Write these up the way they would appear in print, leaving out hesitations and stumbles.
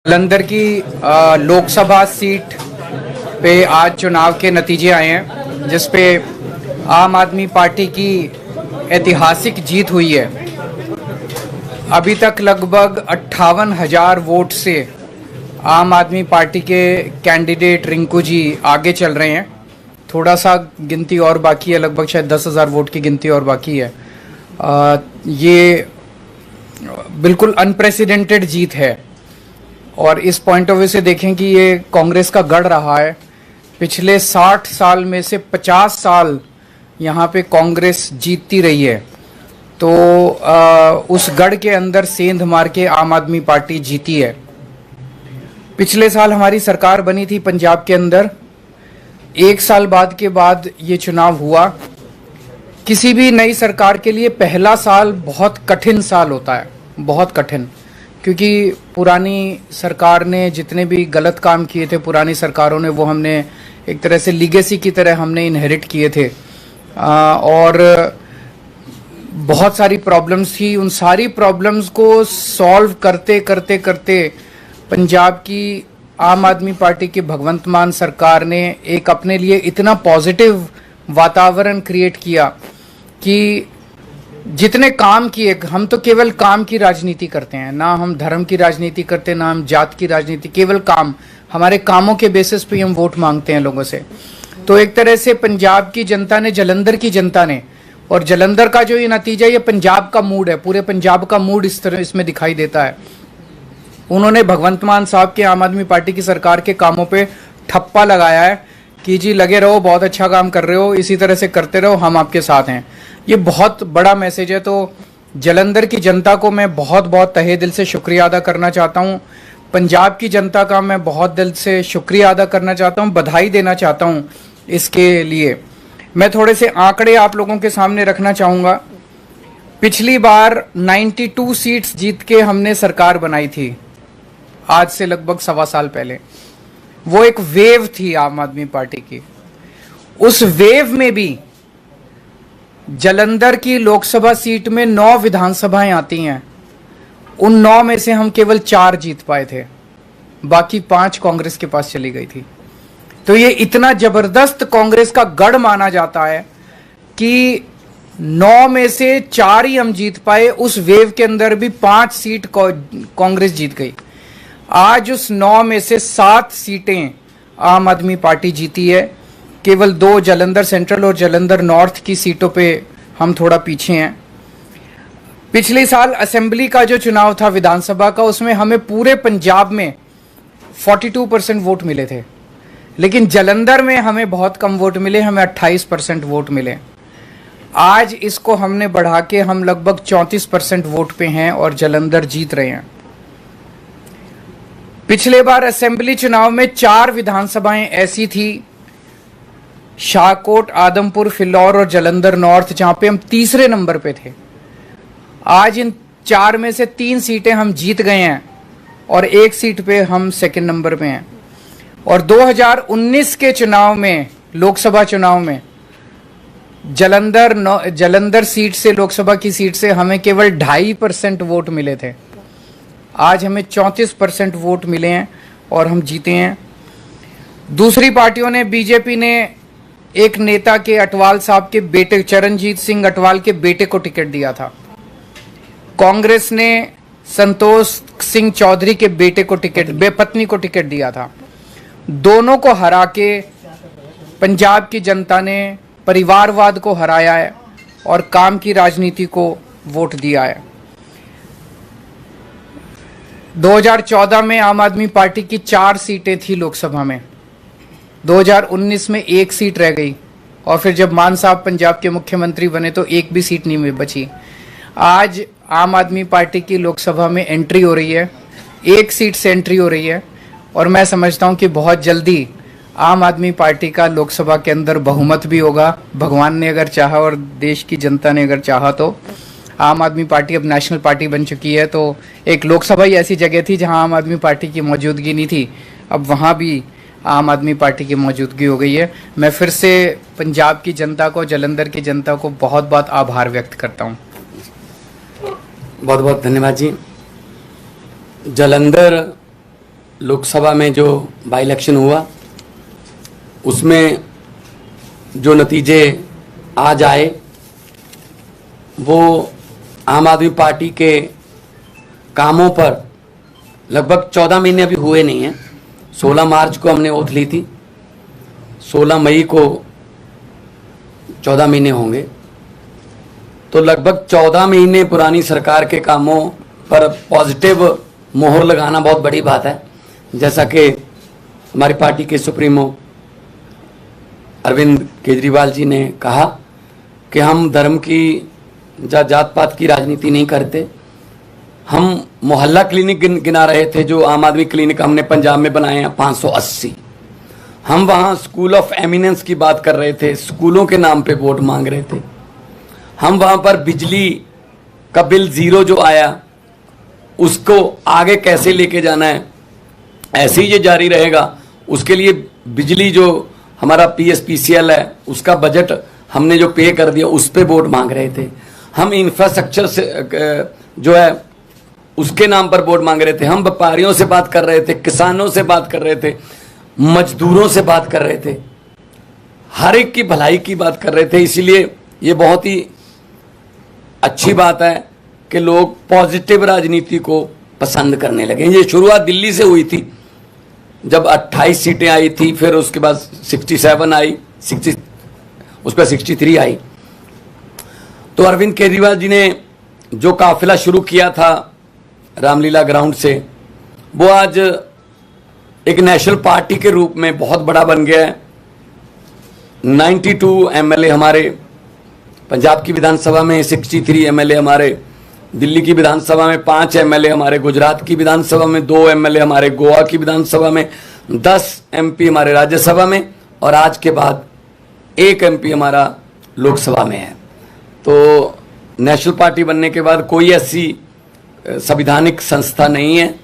जालंधर की लोकसभा सीट पे आज चुनाव के नतीजे आए हैं, जिस पे आम आदमी पार्टी की ऐतिहासिक जीत हुई है। अभी तक लगभग 58,000 वोट से आम आदमी पार्टी के कैंडिडेट रिंकू जी आगे चल रहे हैं। थोड़ा सा गिनती और बाकी है, लगभग शायद 10,000 वोट की गिनती और बाकी है। ये बिल्कुल अनप्रेसिडेंटेड जीत है और इस पॉइंट ऑफ व्यू से देखें कि ये कांग्रेस का गढ़ रहा है। पिछले 60 साल में से 50 साल यहाँ पे कांग्रेस जीतती रही है, तो उस गढ़ के अंदर सेंध मार के आम आदमी पार्टी जीती है। पिछले साल हमारी सरकार बनी थी पंजाब के अंदर। एक साल बाद के बाद ये चुनाव हुआ। किसी भी नई सरकार के लिए पहला साल बहुत कठिन साल होता है, बहुत कठिन, क्योंकि पुरानी सरकार ने जितने भी गलत काम किए थे, पुरानी सरकारों ने, वो हमने एक तरह से लीगेसी की तरह हमने इनहेरिट किए थे। और बहुत सारी प्रॉब्लम्स थी। उन सारी प्रॉब्लम्स को सॉल्व करते करते करते पंजाब की आम आदमी पार्टी की भगवंत मान सरकार ने एक अपने लिए इतना पॉजिटिव वातावरण क्रिएट किया कि जितने काम किए, हम तो केवल काम की राजनीति करते हैं, ना हम धर्म की राजनीति करते, ना हम जात की राजनीति, केवल काम। हमारे कामों के बेसिस पे हम वोट मांगते हैं लोगों से। तो एक तरह से पंजाब की जनता ने, जलंधर की जनता ने, और जलंधर का जो ये नतीजा, ये पंजाब का मूड है, पूरे पंजाब का मूड इस तरह इसमें दिखाई देता है। उन्होंने भगवंत मान साहब के आम आदमी पार्टी की सरकार के कामों पे ठप्पा लगाया है कि जी लगे रहो, बहुत अच्छा काम कर रहे हो, इसी तरह से करते रहो, हम आपके साथ हैं। ये बहुत बड़ा मैसेज है। तो जलंधर की जनता को मैं बहुत बहुत तहे दिल से शुक्रिया अदा करना चाहता हूँ। पंजाब की जनता का मैं बहुत दिल से शुक्रिया अदा करना चाहता हूँ, बधाई देना चाहता हूँ इसके लिए। मैं थोड़े से आंकड़े आप लोगों के सामने रखना चाहूँगा। पिछली बार 92 सीट्स जीत के हमने सरकार बनाई थी, आज से लगभग 1.25 साल पहले। वो एक वेव थी आम आदमी पार्टी की। उस वेव में भी जलंधर की लोकसभा सीट में 9 विधानसभाएं आती हैं। उन 9 में से हम केवल 4 जीत पाए थे, बाकी 5 कांग्रेस के पास चली गई थी। तो ये इतना जबरदस्त कांग्रेस का गढ़ माना जाता है कि 9 में से 4 ही हम जीत पाए। उस वेव के अंदर भी 5 सीट कांग्रेस जीत गई। आज उस 9 में से 7 सीटें आम आदमी पार्टी जीती है। केवल 2 जलंधर सेंट्रल और जलंधर नॉर्थ की सीटों पे हम थोड़ा पीछे हैं। पिछले साल असेंबली का जो चुनाव था विधानसभा का, उसमें हमें पूरे पंजाब में 42% वोट मिले थे, लेकिन जलंधर में हमें बहुत कम वोट मिले, हमें 28% वोट मिले। आज इसको हमने बढ़ा के हम लगभग 34% वोट पे हैं और जलंधर जीत रहे हैं। पिछले बार असेंबली चुनाव में 4 विधानसभाएं ऐसी थी, शाहकोट, आदमपुर, फिलौर और जलंधर नॉर्थ, जहां पे हम तीसरे नंबर पे थे। आज इन 4 में से 3 सीटें हम जीत गए हैं और 1 सीट पे हम सेकंड नंबर पे हैं। और 2019 के चुनाव में, लोकसभा चुनाव में, जलंधर सीट से, लोकसभा की सीट से हमें केवल 2.5% वोट मिले थे। आज हमें 34% वोट मिले हैं और हम जीते हैं। दूसरी पार्टियों ने, बीजेपी ने एक नेता के, अटवाल साहब के बेटे, चरणजीत सिंह अटवाल के बेटे को टिकट दिया था। कांग्रेस ने संतोष सिंह चौधरी के बेटे को पत्नी को टिकट दिया था। दोनों को हरा के पंजाब की जनता ने परिवारवाद को हराया है और काम की राजनीति को वोट दिया है। 2014 में आम आदमी पार्टी की 4 सीटें थी लोकसभा में। 2019 में 1 सीट रह गई और फिर जब मान साहब पंजाब के मुख्यमंत्री बने तो 1 भी सीट नहीं बची। आज आम आदमी पार्टी की लोकसभा में एंट्री हो रही है, 1 सीट से एंट्री हो रही है और मैं समझता हूं कि बहुत जल्दी आम आदमी पार्टी का लोकसभा के अंदर बहुमत भी होगा। भगवान ने अगर चाहा और देश की जनता ने अगर चाहा तो आम आदमी पार्टी अब नेशनल पार्टी बन चुकी है। तो एक लोकसभा ही ऐसी जगह थी जहां आम आदमी पार्टी की मौजूदगी नहीं थी, अब वहां भी आम आदमी पार्टी की मौजूदगी हो गई है। मैं फिर से पंजाब की जनता को, जलंधर की जनता को बहुत बहुत आभार व्यक्त करता हूं। बहुत बहुत धन्यवाद जी। जलंधर लोकसभा में जो बाई इलेक्शन हुआ उसमें जो नतीजे आज आए वो आम आदमी पार्टी के कामों पर लगभग 14 महीने अभी हुए नहीं हैं। 16 मार्च को हमने ओथ ली थी, 16 मई को 14 महीने होंगे, तो लगभग 14 महीने पुरानी सरकार के कामों पर पॉजिटिव मोहर लगाना बहुत बड़ी बात है। जैसा कि हमारी पार्टी के सुप्रीमो अरविंद केजरीवाल जी ने कहा कि हम धर्म की जात पात की राजनीति नहीं करते। हम मोहल्ला क्लिनिक गिना रहे थे, जो आम आदमी क्लिनिक हमने पंजाब में बनाए हैं 580। हम वहाँ स्कूल ऑफ एमिनेंस की बात कर रहे थे, स्कूलों के नाम पे वोट मांग रहे थे। हम वहाँ पर बिजली का बिल ज़ीरो जो आया उसको आगे कैसे लेके जाना है, ऐसे ही ये जारी रहेगा, उसके लिए बिजली जो हमारा PSPCL है उसका बजट हमने जो पे कर दिया उस पे वोट मांग रहे थे। हम इंफ्रास्ट्रक्चर से जो है उसके नाम पर वोट मांग रहे थे। हम व्यापारियों से बात कर रहे थे, किसानों से बात कर रहे थे, मजदूरों से बात कर रहे थे, हर एक की भलाई की बात कर रहे थे। इसीलिए ये बहुत ही अच्छी बात है कि लोग पॉजिटिव राजनीति को पसंद करने लगे। ये शुरुआत दिल्ली से हुई थी, जब 28 सीटें आई थी, फिर उसके बाद 67 आई, 60 उस पर 63 आई। तो अरविंद केजरीवाल जी ने जो काफिला शुरू किया था रामलीला ग्राउंड से, वो आज एक नेशनल पार्टी के रूप में बहुत बड़ा बन गया है। 92 MLA हमारे पंजाब की विधानसभा में, 63 MLA हमारे दिल्ली की विधानसभा में, 5 MLA हमारे गुजरात की विधानसभा में, 2 MLA हमारे गोवा की विधानसभा में, 10 MP हमारे राज्यसभा में, और आज के बाद 1 MP हमारा लोकसभा में है। तो नेशनल पार्टी बनने के बाद कोई ऐसी संवैधानिक संस्था नहीं है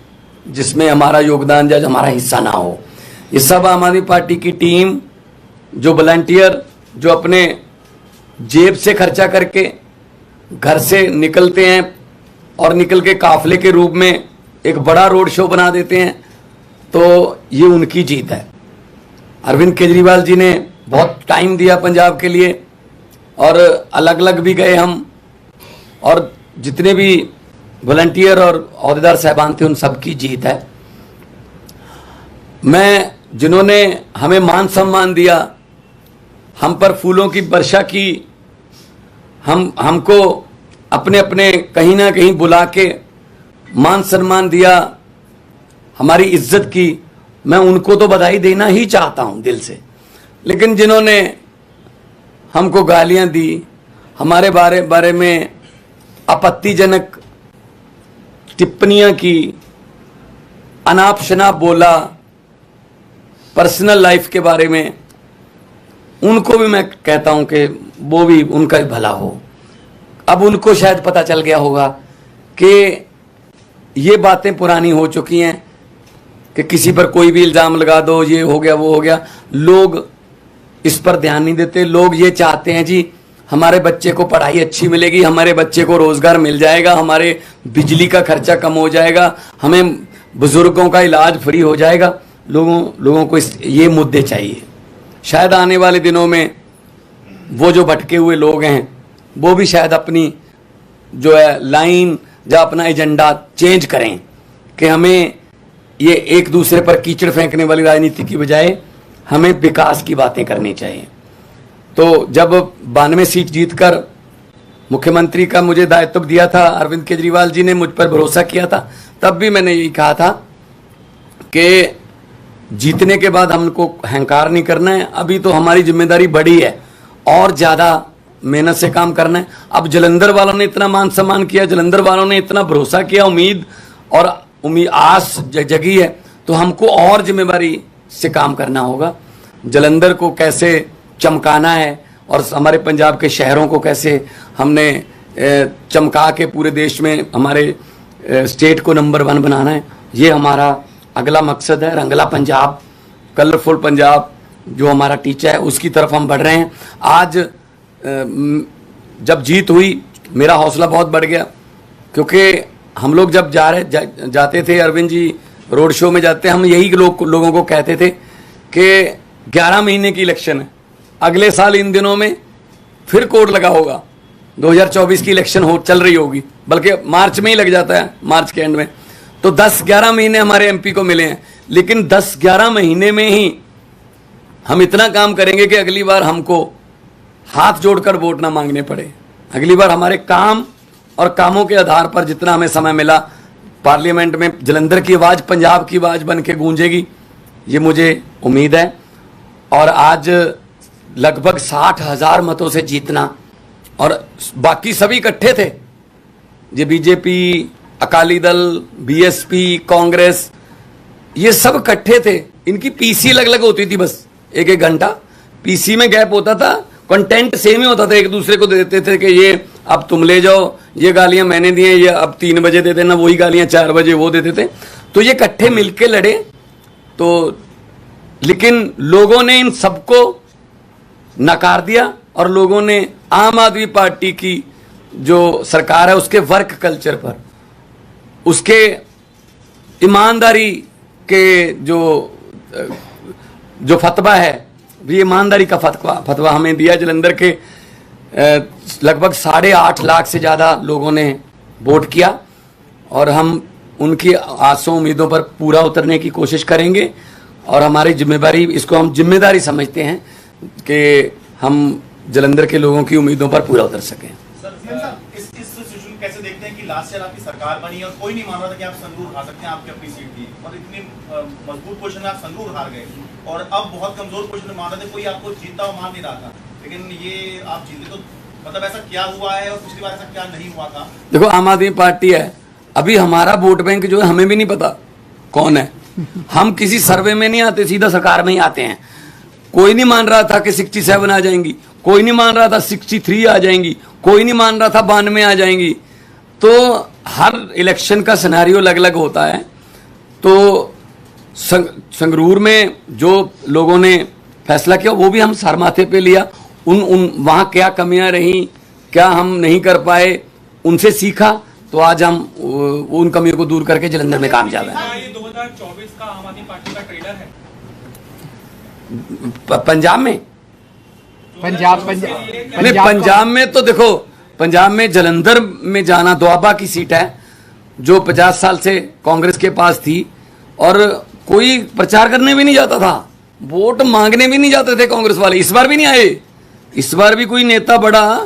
जिसमें हमारा योगदान या हमारा हिस्सा ना हो। ये सब आम आदमी पार्टी की टीम, जो वॉलंटियर, जो अपने जेब से खर्चा करके घर से निकलते हैं और निकल के काफिले के रूप में एक बड़ा रोड शो बना देते हैं, तो ये उनकी जीत है। अरविंद केजरीवाल जी ने बहुत टाइम दिया पंजाब के लिए, और अलग अलग भी गए हम, और जितने भी वॉलंटियर और अहदेदार साहबान थे उन सबकी जीत है। मैं जिन्होंने हमें मान सम्मान दिया, हम पर फूलों की वर्षा की, हमको अपने अपने कहीं ना कहीं बुला के मान सम्मान दिया, हमारी इज्जत की, मैं उनको तो बधाई देना ही चाहता हूं दिल से। लेकिन जिन्होंने हमको गालियां दी, हमारे बारे में आपत्तिजनक टिप्पणियां की, अनाप शनाप बोला, पर्सनल लाइफ के बारे में, उनको भी मैं कहता हूं कि वो भी उनका भी भला हो। अब उनको शायद पता चल गया होगा कि ये बातें पुरानी हो चुकी हैं कि किसी पर कोई भी इल्ज़ाम लगा दो, ये हो गया वो हो गया। लोग इस पर ध्यान नहीं देते। लोग ये चाहते हैं जी हमारे बच्चे को पढ़ाई अच्छी मिलेगी, हमारे बच्चे को रोज़गार मिल जाएगा, हमारे बिजली का खर्चा कम हो जाएगा, हमें बुज़ुर्गों का इलाज फ्री हो जाएगा। लोगों को ये मुद्दे चाहिए। शायद आने वाले दिनों में वो जो भटके हुए लोग हैं वो भी शायद अपनी जो है लाइन या अपना एजेंडा चेंज करें कि हमें ये एक दूसरे पर कीचड़ फेंकने वाली राजनीति की बजाय हमें विकास की बातें करनी चाहिए। तो जब 92 सीट जीतकर मुख्यमंत्री का मुझे दायित्व दिया था, अरविंद केजरीवाल जी ने मुझ पर भरोसा किया था, तब भी मैंने यही कहा था कि जीतने के बाद हमको अहंकार नहीं करना है। अभी तो हमारी जिम्मेदारी बड़ी है और ज़्यादा मेहनत से काम करना है। अब जलंधर वालों ने इतना मान सम्मान किया, जलंधर वालों ने इतना भरोसा किया, उम्मीद आस जगी है, तो हमको और जिम्मेदारी से काम करना होगा। जलंधर को कैसे चमकाना है और हमारे पंजाब के शहरों को कैसे हमने चमका के पूरे देश में हमारे स्टेट को नंबर 1 बनाना है, ये हमारा अगला मकसद है। रंगला पंजाब, कलरफुल पंजाब जो हमारा टीचा है, उसकी तरफ हम बढ़ रहे हैं। आज जब जीत हुई मेरा हौसला बहुत बढ़ गया, क्योंकि हम लोग जब जाते थे, अरविंद जी रोड शो में जाते हैं, हम यही लोगों को कहते थे कि 11 महीने की इलेक्शन है, अगले साल इन दिनों में फिर कोड लगा होगा, 2024 की इलेक्शन चल रही होगी, बल्कि मार्च में ही लग जाता है, मार्च के एंड में। तो 10-11 महीने हमारे एमपी को मिले हैं, लेकिन 10-11 महीने में ही हम इतना काम करेंगे कि अगली बार हमको हाथ जोड़कर वोट ना मांगने पड़े। अगली बार हमारे काम और कामों के आधार पर जितना हमें समय मिला, पार्लियामेंट में जलंधर की आवाज़ पंजाब की आवाज़ बन के गूंजेगी, ये मुझे उम्मीद है। और आज लगभग 60,000 मतों से जीतना, और बाकी सभी इकट्ठे थे, ये बीजेपी, अकाली दल, बीएसपी, कांग्रेस, ये सब इकट्ठे थे। इनकी पीसी अलग अलग होती थी, बस एक एक घंटा पीसी में गैप होता था, कंटेंट सेम ही होता था, एक दूसरे को दे देते थे कि ये अब तुम ले जाओ, ये गालियां मैंने दी हैं, ये अब 3 बजे दे देना, वही गालियां 4 बजे वो देते थे। तो ये इकट्ठे मिलके लड़े। तो लेकिन लोगों ने इन सबको नकार दिया, और लोगों ने आम आदमी पार्टी की जो सरकार है उसके वर्क कल्चर पर, उसके ईमानदारी के जो फतवा है, ये ईमानदारी का फतवा हमें दिया। जलंधर के लगभग 8.5 लाख से ज़्यादा लोगों ने वोट किया, और हम उनकी आसों उम्मीदों पर पूरा उतरने की कोशिश करेंगे। और हमारी जिम्मेदारी, इसको हम जिम्मेदारी समझते हैं कि हम जलंधर के लोगों की उम्मीदों पर पूरा उतर सकें। इस सिचुएशन कैसे देखते हैं कि लास्ट ईयर आपकी सरकार बनी और कोई नहीं मान रहा था कि आप संगरूर हार सकते हैं, आपकी अपनी सीट थी, और इतनी मजबूत पोजीशन में आप संगरूर हार गए, और अब बहुत कमजोर पोजीशन में मान रहे थे, कोई आपको जीतता हुआ मान नहीं रहा था, लेकिन ये आप जीते। तो मतलब ऐसा क्या हुआ है, और पिछली बार ऐसा क्या नहीं हुआ था? देखो, आम आदमी पार्टी है, अभी हमारा वोट बैंक जो है हमें भी नहीं पता कौन है। हम किसी सर्वे में नहीं आते, सीधा सरकार में ही आते हैं। कोई नहीं मान रहा था कि 67 आ जाएंगी, कोई नहीं मान रहा था 63 आ जाएंगी, कोई नहीं मान रहा था 92 आ जाएंगी। तो हर इलेक्शन का सिनेरियो अलग अलग होता है। तो संगरूर में जो लोगों ने फैसला किया वो भी हम सर माथे पे लिया। वहाँ क्या कमियां रहीं, क्या हम नहीं कर पाए, उनसे सीखा, तो आज हम उन कमियों को दूर करके जलंधर में कामयाब है। ये 2024 का आम आदमी पार्टी का ट्रेलर है पंजाब में। पंजाब में तो देखो, पंजाब में जलंधर में जाना दोआबा की सीट है, जो 50 साल से कांग्रेस के पास थी, और कोई प्रचार करने भी नहीं जाता था, वोट मांगने भी नहीं जाते थे कांग्रेस वाले। इस बार भी नहीं आए, इस बार भी कोई नेता बड़ा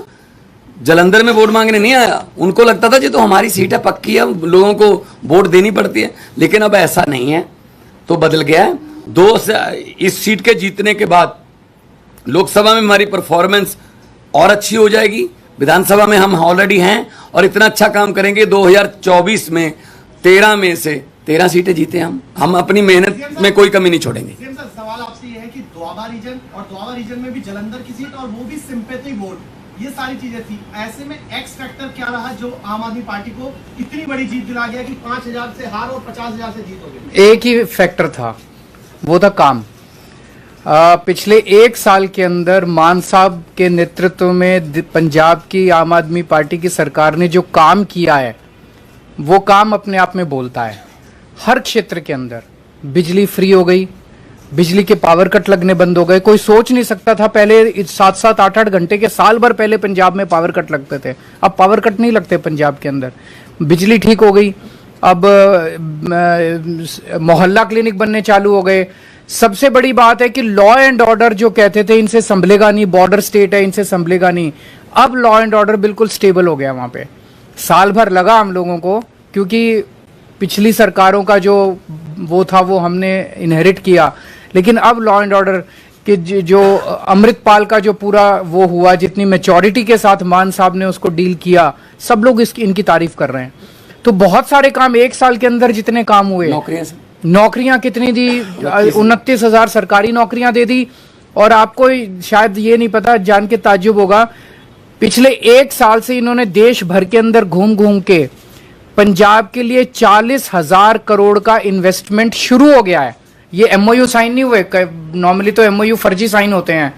जलंधर में वोट मांगने नहीं आया। उनको लगता था जी तो हमारी सीट है, पक्की है, लोगों को वोट देनी पड़ती है। लेकिन अब ऐसा नहीं है, तो बदल गया है। इस सीट के जीतने के बाद लोकसभा में हमारी परफॉर्मेंस और अच्छी हो जाएगी, विधानसभा में हम ऑलरेडी हैं, और इतना अच्छा काम करेंगे 2024 में 13 में से 13 सीटें जीते हम अपनी मेहनत में कोई कमी नहीं छोड़ेंगे। सवाल आपसे ये है कि दोआबा रीजन, और दोआबा रीजन में भी जलंधर की सीट, और वो भी सिंपैथी वोट, ये सारी चीजें थी। ऐसे में एक्स फैक्टर क्या रहा जो आम आदमी पार्टी को इतनी बड़ी जीत दिला गया कि 5,000 से हार और 50,000 से जीत हो गई? एक ही फैक्टर था, वो था काम। पिछले 1 साल के अंदर मान साहब के नेतृत्व में पंजाब की आम आदमी पार्टी की सरकार ने जो काम किया है, वो काम अपने आप में बोलता है। हर क्षेत्र के अंदर बिजली फ्री हो गई, बिजली के पावर कट लगने बंद हो गए। कोई सोच नहीं सकता था पहले 7-7, 8-8 घंटे के, साल भर पहले पंजाब में पावर कट लगते थे, अब पावर कट नहीं लगते पंजाब के अंदर। बिजली ठीक हो गई, अब मोहल्ला क्लिनिक बनने चालू हो गए। सबसे बड़ी बात है कि लॉ एंड ऑर्डर जो कहते थे इनसे संभलेगा नहीं, बॉर्डर स्टेट है इनसे संभलेगा नहीं, अब लॉ एंड ऑर्डर बिल्कुल स्टेबल हो गया वहां पे। साल भर लगा हम लोगों को, क्योंकि पिछली सरकारों का जो वो था वो हमने इनहेरिट किया, लेकिन अब लॉ एंड ऑर्डर के जो अमृतपाल का जो पूरा वो हुआ, जितनी मैच्योरिटी के साथ मान साहब ने उसको डील किया, सब लोग इनकी तारीफ कर रहे हैं। तो बहुत सारे काम 1 साल के अंदर जितने काम हुए, नौकरियां कितनी दी, 29,000 सरकारी नौकरियां दे दी। और आपको शायद ये नहीं पता, जान के ताज्जुब होगा, पिछले 1 साल से इन्होंने देश भर के अंदर घूम घूम के पंजाब के लिए 40,000 करोड़ का इन्वेस्टमेंट शुरू हो गया है। ये एमओयू साइन नहीं हुए, नॉर्मली तो एमओयू फर्जी साइन होते हैं।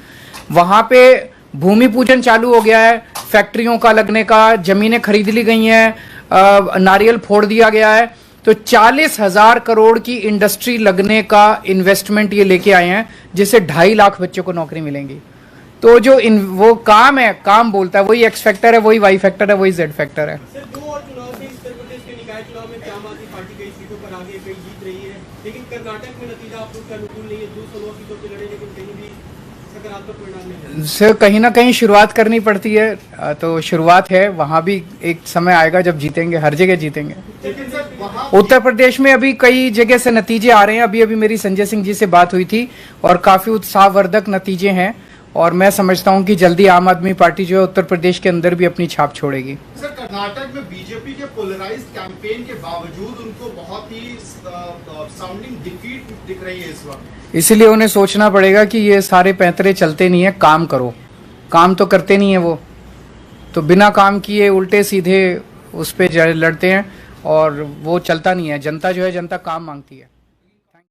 वहां पे भूमि पूजन चालू हो गया है, फैक्ट्रियों का लगने का, जमीनें खरीद ली गई हैं, नारियल फोड़ दिया गया है। तो 40,000 करोड़ की इंडस्ट्री लगने का इन्वेस्टमेंट ये लेके आए हैं, जिससे 2.5 लाख बच्चों को नौकरी मिलेंगी। तो जो वो काम है, काम बोलता है, वही एक्स फैक्टर है, वही वाई फैक्टर है, वही जेड फैक्टर है। सर, 2 और चुनाव थे उत्तर प्रदेश के निकाय चुनाव में आम आदमी पार्टी कई सीटों पर आगे कई जीत रही है, लेकिन कर्नाटक में नतीजा आप लोग के अनुकूल नहीं है। 216 सीटों पर लड़े, लेकिन कहीं भी सकारात्मक परिणाम नहीं है। से कहीं ना कहीं शुरुआत करनी पड़ती है, तो शुरुआत है, वहां भी एक समय आएगा जब जीतेंगे, हर जगह जीतेंगे। लेकिन सर वहाँ उत्तर प्रदेश में अभी कई जगह से नतीजे आ रहे हैं। अभी मेरी संजय सिंह जी से बात हुई थी और काफी उत्साहवर्धक नतीजे हैं, और मैं समझता हूं कि जल्दी आम आदमी पार्टी जो है उत्तर प्रदेश के अंदर भी अपनी छाप छोड़ेगी। सर, कर्नाटक में बीजेपी के पोलराइज्ड कैंपेन के बावजूद उनको बहुत ही साउंडिंग डिफीट दिख रही है इस वक्त। इसीलिए उन्हें सोचना पड़ेगा कि ये सारे पैंतरे चलते नहीं है, काम करो। काम तो करते नहीं है वो, तो बिना काम किए उल्टे सीधे उस पे लड़ते हैं, और वो चलता नहीं है। जनता जो है, जनता काम मांगती है।